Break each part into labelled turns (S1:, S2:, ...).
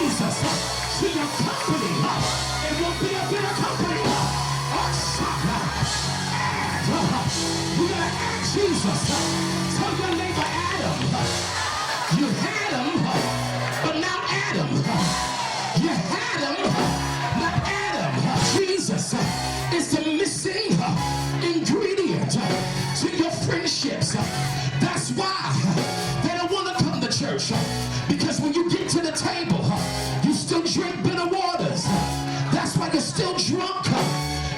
S1: Jesus to your company. It won't be a bitter company. You gotta add Jesus. Tell your neighbor Adam. You had him, but now Adam. You had him, not Adam. Jesus is the missing ingredient to your friendships. That's why they don't want to come to church. Because when you get to the table, you still drink bitter waters. That's why you're still drunk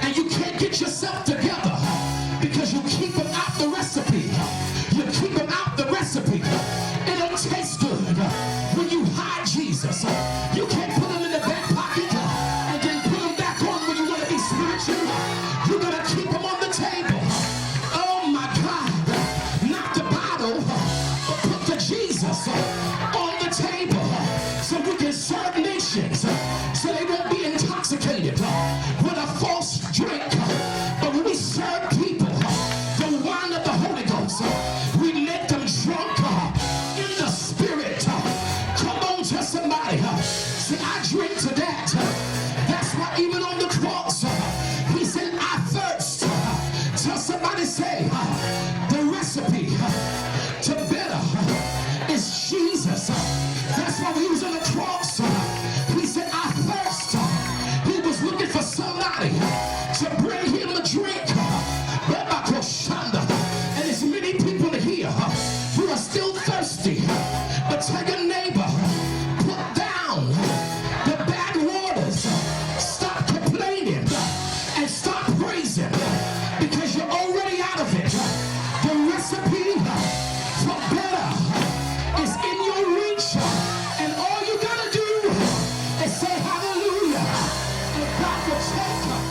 S1: and you can't get yourself together. Because you keep them out the recipe. You keep them out the recipe. It don't taste good when you hide Jesus. You can't put them in the back pocket and then put them back on when you want to be spiritual. You gotta keep them on the table. Oh my God. Not the bottle, but put the Jesus on the table so we can serve nations so they won't be intoxicated with a false drink. But when we serve people, the wine of the Holy Ghost, we make them drunk in the Spirit. Come on, to somebody. See, I drink to that. That's why even on the cross, he said, I thirst. Tell somebody, say, the recipe to better is Jesus. That's why when he was on the cross, he said, I thirst. He was looking for somebody to bring him a drink. And there's many people here who are still thirsty. But tell your neighbor, put down the bad waters. Stop complaining and stop praising because you're already out of it. The recipe for better is in your reach. And all you gotta do is say hallelujah. And God will take them.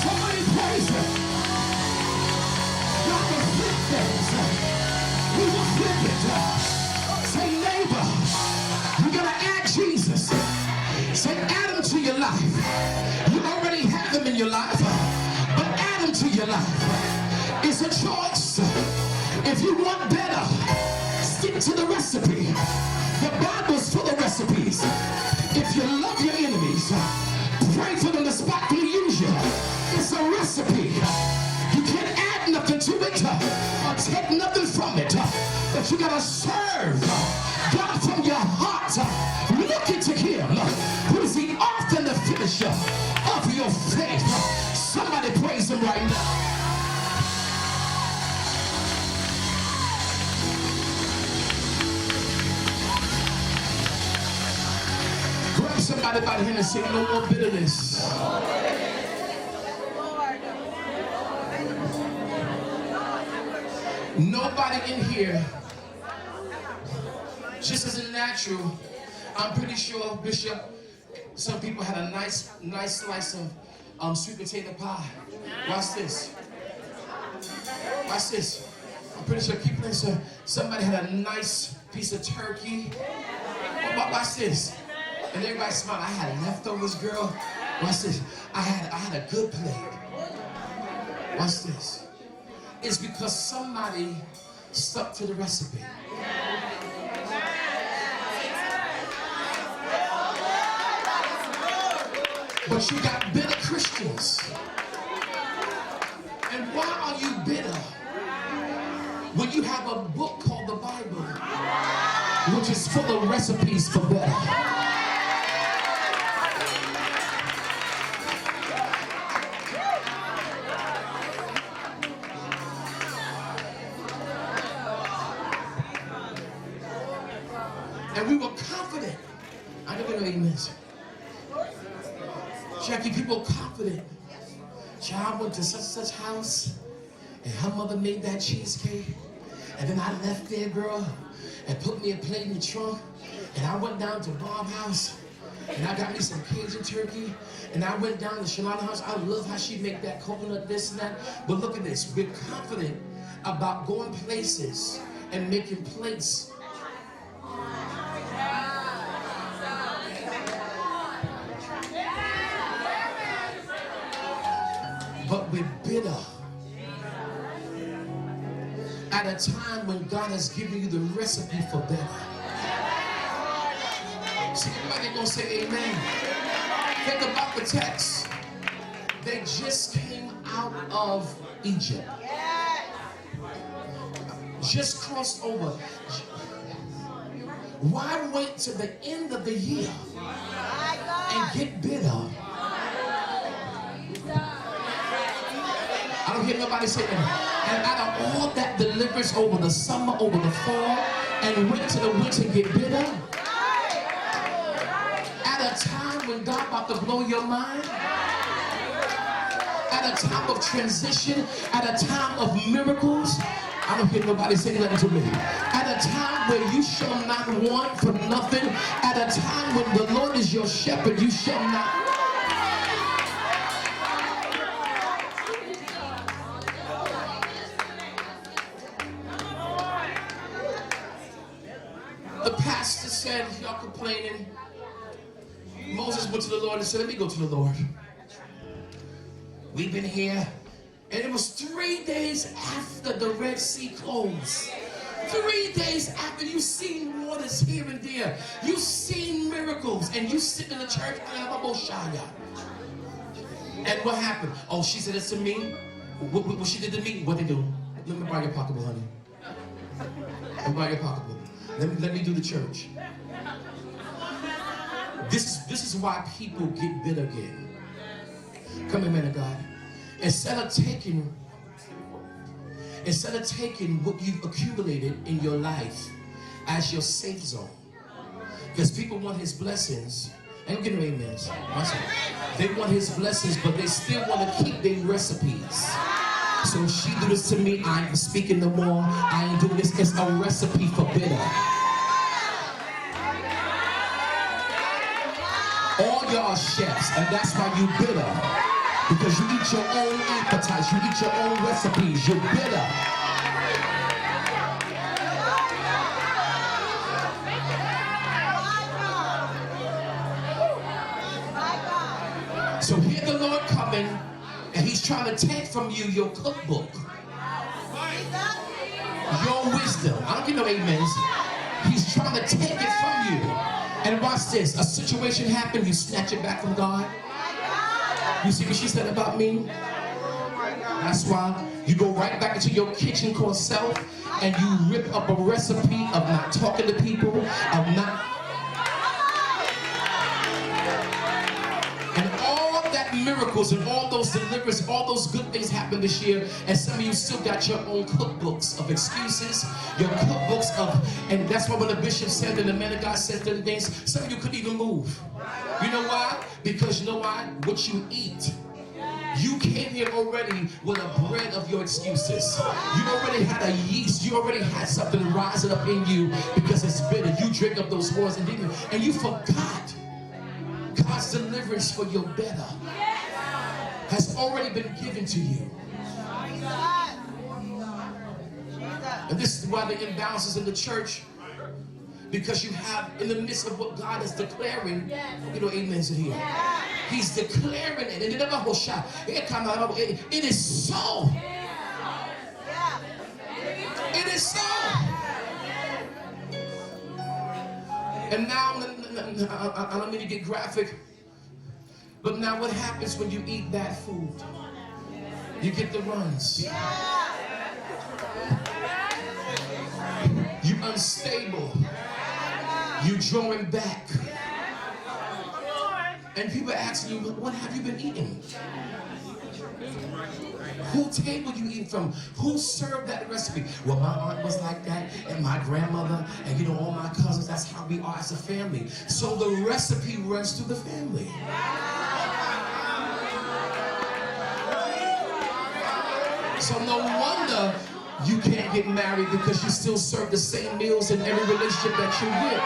S1: Somebody praise him. God will flip things. He will flip it. Say neighbor, you gotta add Jesus. Say add him to your life. You already have him in your life, but add him to your life. It's a choice. If you want better, stick to the recipe. The Bible's full of recipes. If you love your enemies, pray for them to spitefully use you. It's a recipe. You can't add nothing to it or take nothing from it. But you gotta serve God from your heart. Look into him, who is the author and the finisher of your faith. Somebody praise him right now. Grab somebody by the hand and say, no more bitterness. Nobody in here, just as a natural, I'm pretty sure, Bishop, some people had a nice slice of sweet potato pie. Watch this. Watch this. I'm pretty sure people, somebody had a nice piece of turkey. Watch this. And everybody smiled. I had leftovers, girl. Watch this. I had a good plate. Watch this. It's because somebody stuck to the recipe. But you got bitter Christians. And why are you bitter when you have a book called the Bible, which is full of recipes for better? And we were confident. I don't know amen. Jackie, people confident. Child went to such house, and her mother made that cheesecake. And then I left there, girl, and put me a plate in the trunk. And I went down to Bob's house, and I got me some Cajun turkey. And I went down to Shalana's house. I love how she make that coconut this and that. But look at this. We're confident about going places and making plates. But we're bitter. at a time when God has given you the recipe for better. See, everybody gonna say amen. Think about the text. They just came out of Egypt. Just crossed over. Why wait to the end of the year and get bitter? I don't hear nobody say that. And out of all that deliverance over the summer, over the fall, and wait to the winter and get bitter? At a time when God about to blow your mind? At a time of transition? At a time of miracles? I don't hear nobody say nothing to me. At a time where you shall not want for nothing, at a time when the Lord is your shepherd, you shall not. The pastor said, y'all complaining. Moses went to the Lord and said, let me go to the Lord. We've been here. And it was 3 days after the Red Sea closed. 3 days after you've seen waters here and there. You've seen miracles. And you sit in the church. And what happened? Oh, she said this to me. What she did to me? What they do? Let me borrow your pocketbook, honey. Let me borrow your pocketbook. Let me do the church. This is why people get bitter again. Come here, man of God. Instead of taking what you've accumulated in your life as your safe zone, because people want his blessings. I ain't getting no amens. They want his blessings, but they still want to keep their recipes. So she do this to me, I ain't speaking no more. I ain't doing this. It's a recipe for bitter. All y'all chefs, and that's why you bitter. Because you eat your own appetites, you eat your own recipes, you're bitter. So here the Lord coming, and he's trying to take from you your cookbook, your wisdom. I don't get no amens. He's trying to take it from you. And watch this, a situation happened, you snatch it back from God. You see what she said about me? That's why you go right back into your kitchen called self and you rip up a recipe of not talking to people, of not. And all that miracles and all those deliverance, all those good things happened this year, and some of you still got your own cookbooks of excuses, your cookbooks of, and that's why when the bishop said and the man of God said certain things, some of you couldn't even move. You know why? Because you know why? What you eat. You came here already with a bread of your excuses. You already had a yeast. You already had something rising up in you because it's bitter. You drink up those horns and demons, and you forgot God's deliverance for your better has already been given to you. And this is why the imbalances in the church. Because you have, in the midst of what God is declaring, you know, amens in here. He's declaring it. And it is so. It is so. And now, I don't mean to get graphic, but now what happens when you eat bad food? You get the runs. You're unstable. You drawing back. And people asking you, what have you been eating? Who table you eat from? Who served that recipe? Well, my aunt was like that, and my grandmother, and you know, all my cousins, that's how we are as a family. So the recipe runs through the family. So no wonder you can't get married, because you still serve the same meals in every relationship that you get.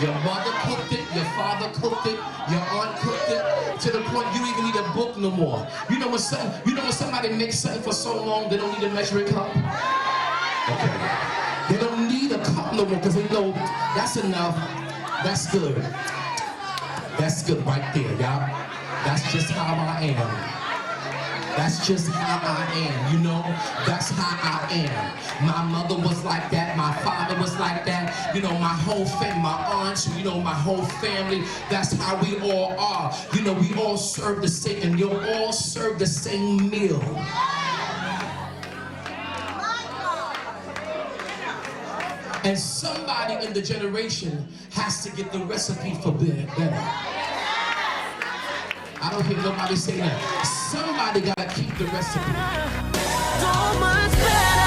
S1: Your mother cooked it, your father cooked it, your aunt cooked it, to the point you don't even need a book no more. You know when somebody makes something for so long, they don't need a measuring cup? Okay. They don't need a cup no more, because they know that's enough, that's good. That's good right there, y'all. That's just how I am. That's just how I am, you know? That's how I am. My mother was like that. My father was like that. You know, my whole family, my aunts, you know, my whole family. That's how we all are. You know, we all serve the same, and you'll all serve the same meal. And somebody in the generation has to get the recipe for better. I don't hear nobody say that. Somebody gotta keep the recipe. So much better.